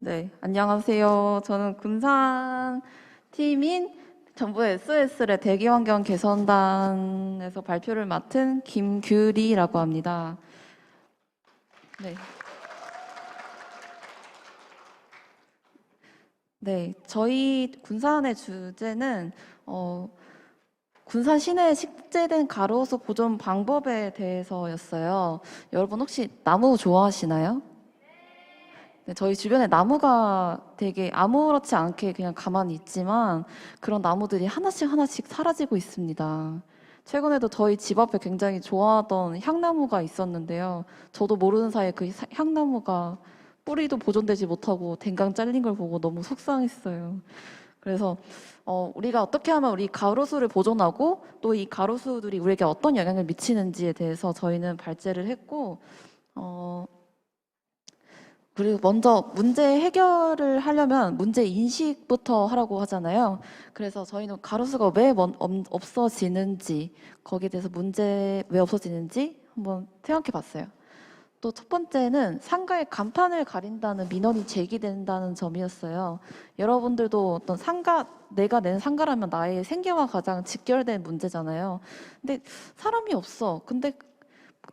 네, 안녕하세요. 저는 군산 팀인 정부 SOS의 대기환경 개선단에서 발표를 맡은 김규리라고 합니다. 네. 네, 저희 군산의 주제는 군산 시내에 식재된 가로수 보존 방법에 대해서였어요. 여러분 혹시 나무 좋아하시나요? 네, 저희 주변에 나무가 되게 아무렇지 않게 그냥 가만히 있지만 그런 나무들이 하나씩 하나씩 사라지고 있습니다. 최근에도 저희 집 앞에 굉장히 좋아하던 향나무가 있었는데요. 저도 모르는 사이에 그 향나무가 뿌리도 보존되지 못하고 댕강 잘린 걸 보고 너무 속상했어요. 그래서 우리가 어떻게 하면 우리 가로수를 보존하고 또 이 가로수들이 우리에게 어떤 영향을 미치는지에 대해서 저희는 발제를 했고 어, 그리고 먼저 문제 해결을 하려면 문제 인식부터 하라고 하잖아요. 그래서 저희는 가로수가 왜 없어지는지, 거기에 대해서 문제 왜 없어지는지 한번 생각해 봤어요. 또 첫 번째는 상가의 간판을 가린다는 민원이 제기된다는 점이었어요. 여러분들도 어떤 상가, 내가 낸 상가라면 나의 생계와 가장 직결된 문제잖아요. 근데 사람이 없어. 근데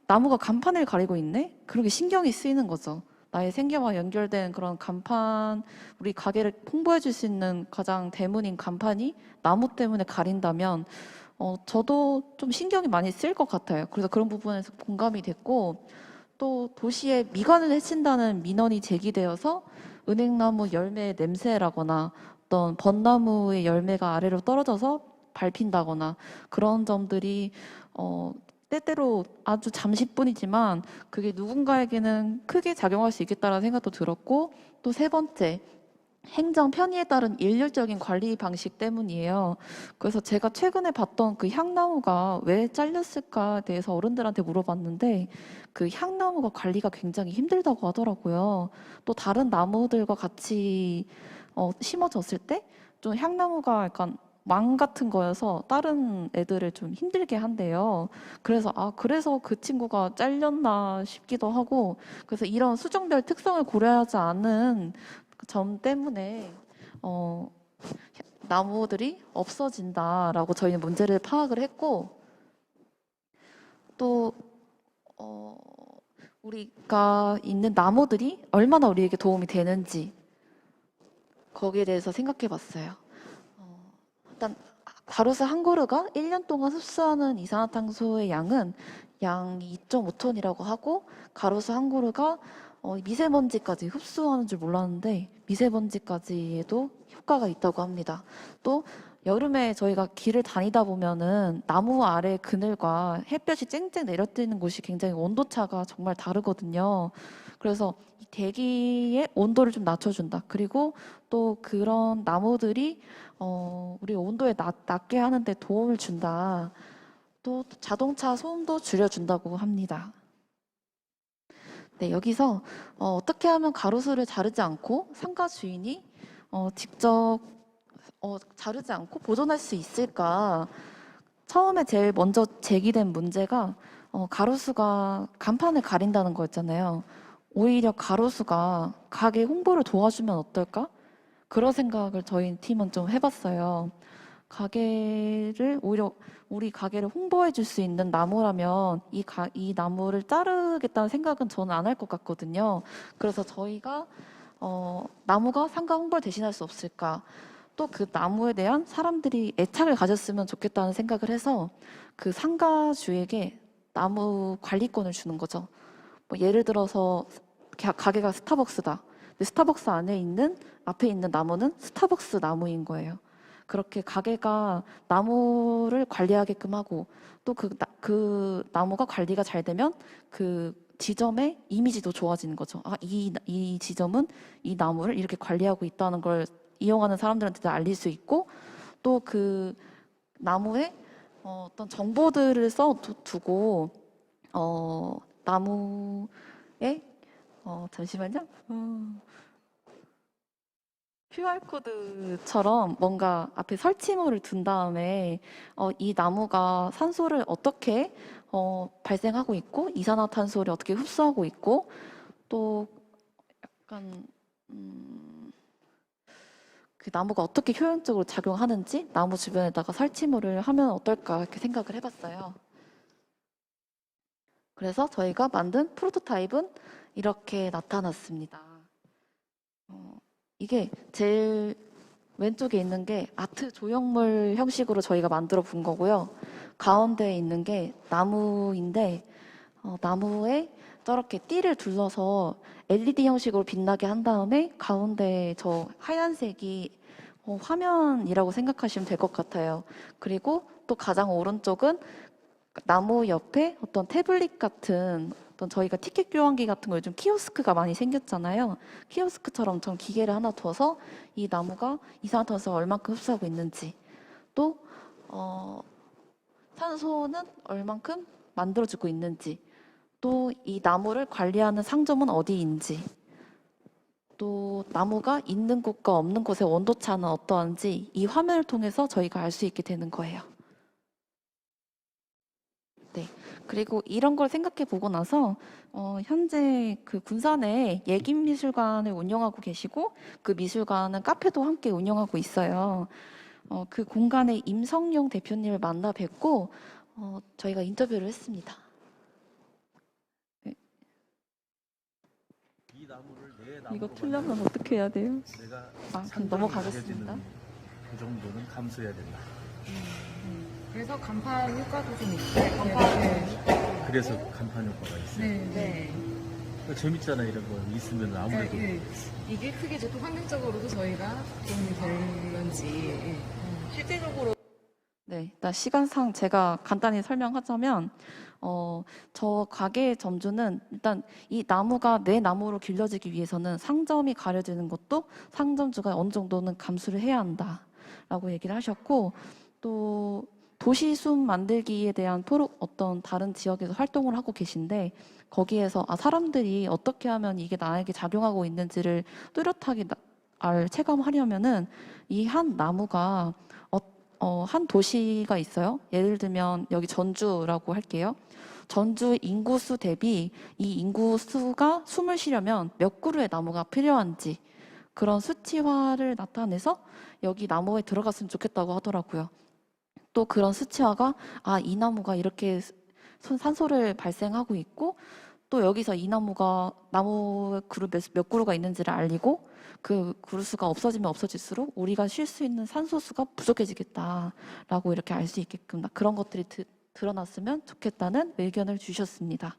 나무가 간판을 가리고 있네? 그런 게 신경이 쓰이는 거죠. 나의 생계와 연결된 그런 간판, 우리 가게를 홍보해 줄 수 있는 가장 대문인 간판이 나무 때문에 가린다면, 저도 좀 신경이 많이 쓰일 것 같아요. 그래서 그런 부분에서 공감이 됐고, 또 도시의 미관을 해친다는 민원이 제기되어서 은행나무 열매의 냄새라거나 어떤 벚나무의 열매가 아래로 떨어져서 밟힌다거나 그런 점들이 어, 때때로 아주 잠시뿐이지만 그게 누군가에게는 크게 작용할 수 있겠다라는 생각도 들었고 또 세 번째 행정 편의에 따른 일률적인 관리 방식 때문이에요. 그래서 제가 최근에 봤던 그 향나무가 왜 잘렸을까에 대해서 어른들한테 물어봤는데 그 향나무가 관리가 굉장히 힘들다고 하더라고요. 또 다른 나무들과 같이 심어졌을 때 좀 향나무가 약간 망 같은 거여서 다른 애들을 좀 힘들게 한대요. 그래서 그 친구가 잘렸나 싶기도 하고 그래서 이런 수종별 특성을 고려하지 않은 그 점 때문에 어, 나무들이 없어진다라고 저희는 문제를 파악을 했고 또 어, 우리가 있는 나무들이 얼마나 우리에게 도움이 되는지 거기에 대해서 생각해 봤어요. 일단 가로수 한 그루가 1년 동안 흡수하는 이산화탄소의 양은 양 2.5톤이라고 하고 가로수 한 그루가 미세먼지까지 흡수하는 줄 몰랐는데 미세먼지까지에도 효과가 있다고 합니다. 또 여름에 저희가 길을 다니다 보면은 나무 아래 그늘과 햇볕이 쨍쨍 내려뜨는 곳이 굉장히 온도차가 정말 다르거든요. 그래서 이 대기의 온도를 좀 낮춰준다. 그리고 또 그런 나무들이 우리 온도에 낮게 하는데 도움을 준다. 또 자동차 소음도 줄여준다고 합니다. 네, 여기서 떻게 하면 가로수를 자르지 않고 상가 주인이 직접 자르지 않고 보존할 수 있을까? 처음에 제일 먼저 제기된 문제가 가로수가 간판을 가린다는 거였잖아요. 오히려 가로수가 가게 홍보를 도와주면 어떨까? 그런 생각을 저희 팀은 좀 해봤어요. 가게를 오히려 우리 가게를 홍보해 줄 수 있는 나무라면 이 나무를 자르겠다는 생각은 저는 안 할 것 같거든요. 그래서 저희가 나무가 상가 홍보를 대신할 수 없을까? 또 그 나무에 대한 사람들이 애착을 가졌으면 좋겠다는 생각을 해서 그 상가주에게 나무 관리권을 주는 거죠. 뭐 예를 들어서 가게가 스타벅스다. 근데 스타벅스 안에 있는 앞에 있는 나무는 스타벅스 나무인 거예요. 그렇게 가게가 나무를 관리하게끔 하고 또 그 나무가 관리가 잘 되면 그 지점의 이미지도 좋아지는 거죠. 이 지점은 이 나무를 이렇게 관리하고 있다는 걸 이용하는 사람들한테도 알릴 수 있고 또 그 나무에 어떤 정보들을 두고 나무에 잠시만요. QR코드처럼 뭔가 앞에 설치물을 둔 다음에 이 나무가 산소를 어떻게 발생하고 있고 이산화탄소를 어떻게 흡수하고 있고 또 약간 그 나무가 어떻게 효율적으로 작용하는지 나무 주변에다가 설치물을 하면 어떨까 이렇게 생각을 해봤어요. 그래서 저희가 만든 프로토타입은 이렇게 나타났습니다. 이게 제일 왼쪽에 있는 게 아트 조형물 형식으로 저희가 만들어 본 거고요. 가운데에 있는 게 나무인데 나무에 저렇게 띠를 둘러서 LED 형식으로 빛나게 한 다음에 가운데 저 하얀색이 화면이라고 생각하시면 될 것 같아요. 그리고 또 가장 오른쪽은 나무 옆에 어떤 태블릿 같은 어떤 저희가 티켓 교환기 같은 거 요즘 키오스크가 많이 생겼잖아요. 키오스크처럼 전 기계를 하나 둬서 이 나무가 이산화탄소 얼만큼 흡수하고 있는지 또 산소는 얼만큼 만들어주고 있는지 또 이 나무를 관리하는 상점은 어디인지 또 나무가 있는 곳과 없는 곳의 온도 차는 어떠한지 이 화면을 통해서 저희가 알 수 있게 되는 거예요. 네. 그리고 이런 걸 생각해 보고 나서 현재 그 군산에 예김미술관을 운영하고 계시고 그 미술관은 카페도 함께 운영하고 있어요. 그 공간에 임성용 대표님을 만나 뵙고 저희가 인터뷰를 했습니다. 네. 이 나무를 내 나무로 이거 틀려면 어떻게 해야 돼요? 내가 그럼 상점이 넘어가겠습니다. 가려지는 그 정도는 감수해야 된다. 그래서 간판 효과도 좀 있고 간판 그래서 간판 효과가 있어요. 네. 그러니까 재밌잖아 이런 거 있으면 아무래도 이게 크게 이제 또 환경적으로도 저희가 도움이 될런지 실제적으로 네, 일단 시간상 제가 간단히 설명하자면 저 가게의 점주는 일단 이 나무가 내 나무로 길러지기 위해서는 상점이 가려지는 것도 상점주가 어느 정도는 감수를 해야 한다라고 얘기를 하셨고 또 도시숲 만들기에 대한 어떤 다른 지역에서 활동을 하고 계신데 거기에서 사람들이 어떻게 하면 이게 나에게 작용하고 있는지를 뚜렷하게 체감하려면은 이 한 나무가 한 도시가 있어요. 예를 들면 여기 전주라고 할게요. 전주 인구수 대비 이 인구수가 숨을 쉬려면 몇 그루의 나무가 필요한지 그런 수치화를 나타내서 여기 나무에 들어갔으면 좋겠다고 하더라고요. 또 그런 수치화가 이 나무가 이렇게 산소를 발생하고 있고 또 여기서 이 나무 그루 몇 그루가 있는지를 알리고 그 그루수가 없어지면 없어질수록 우리가 쉴 수 있는 산소수가 부족해지겠다라고 이렇게 알 수 있게끔 그런 것들이 드러났으면 좋겠다는 의견을 주셨습니다.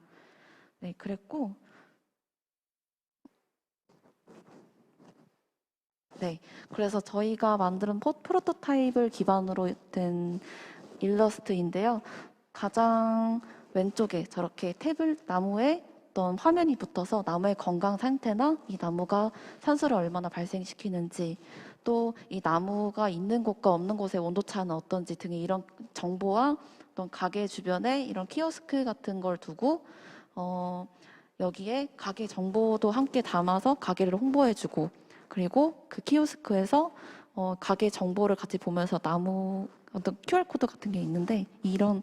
네, 그랬고 네, 그래서 저희가 만든 프로토타입을 기반으로 된 일러스트인데요. 가장 왼쪽에 저렇게 나무에 어떤 화면이 붙어서 나무의 건강 상태나 이 나무가 산소를 얼마나 발생시키는지 또 이 나무가 있는 곳과 없는 곳의 온도차는 어떤지 등의 이런 정보와 어떤 가게 주변에 이런 키오스크 같은 걸 두고 여기에 가게 정보도 함께 담아서 가게를 홍보해주고 그리고 그 키오스크에서 가게 정보를 같이 보면서 나무 어떤 QR코드 같은 게 있는데 이런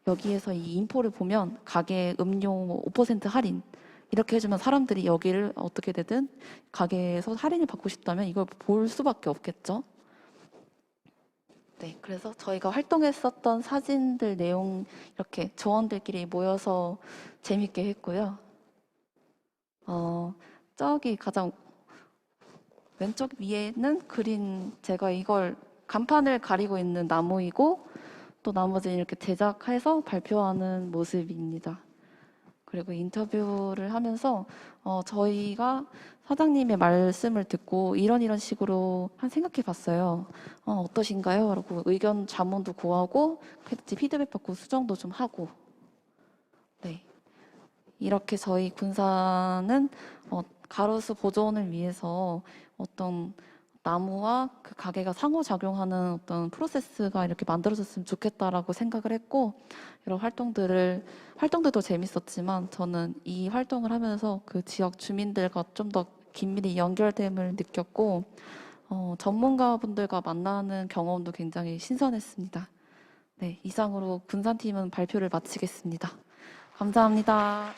여기에서 이 인포를 보면 가게 음료 5% 할인 이렇게 해주면 사람들이 여기를 어떻게 되든 가게에서 할인을 받고 싶다면 이걸 볼 수밖에 없겠죠. 네, 그래서 저희가 활동했었던 사진들 내용 이렇게 조원들끼리 모여서 재밌게 했고요. 저기 가장 왼쪽 위에는 그린 제가 이걸 간판을 가리고 있는 나무이고 또 나머지는 이렇게 제작해서 발표하는 모습입니다. 그리고 인터뷰를 하면서 저희가 사장님의 말씀을 듣고 이런 식으로 생각해 봤어요. 어떠신가요? 라고 의견 자문도 구하고 피드백 받고 수정도 좀 하고 네. 이렇게 저희 군산은 가로수 보존을 위해서 어떤 나무와 그 가게가 상호작용하는 어떤 프로세스가 이렇게 만들어졌으면 좋겠다라고 생각을 했고 이런 활동들도 재밌었지만 저는 이 활동을 하면서 그 지역 주민들과 좀 더 긴밀히 연결됨을 느꼈고 전문가분들과 만나는 경험도 굉장히 신선했습니다. 네, 이상으로 군산팀은 발표를 마치겠습니다. 감사합니다.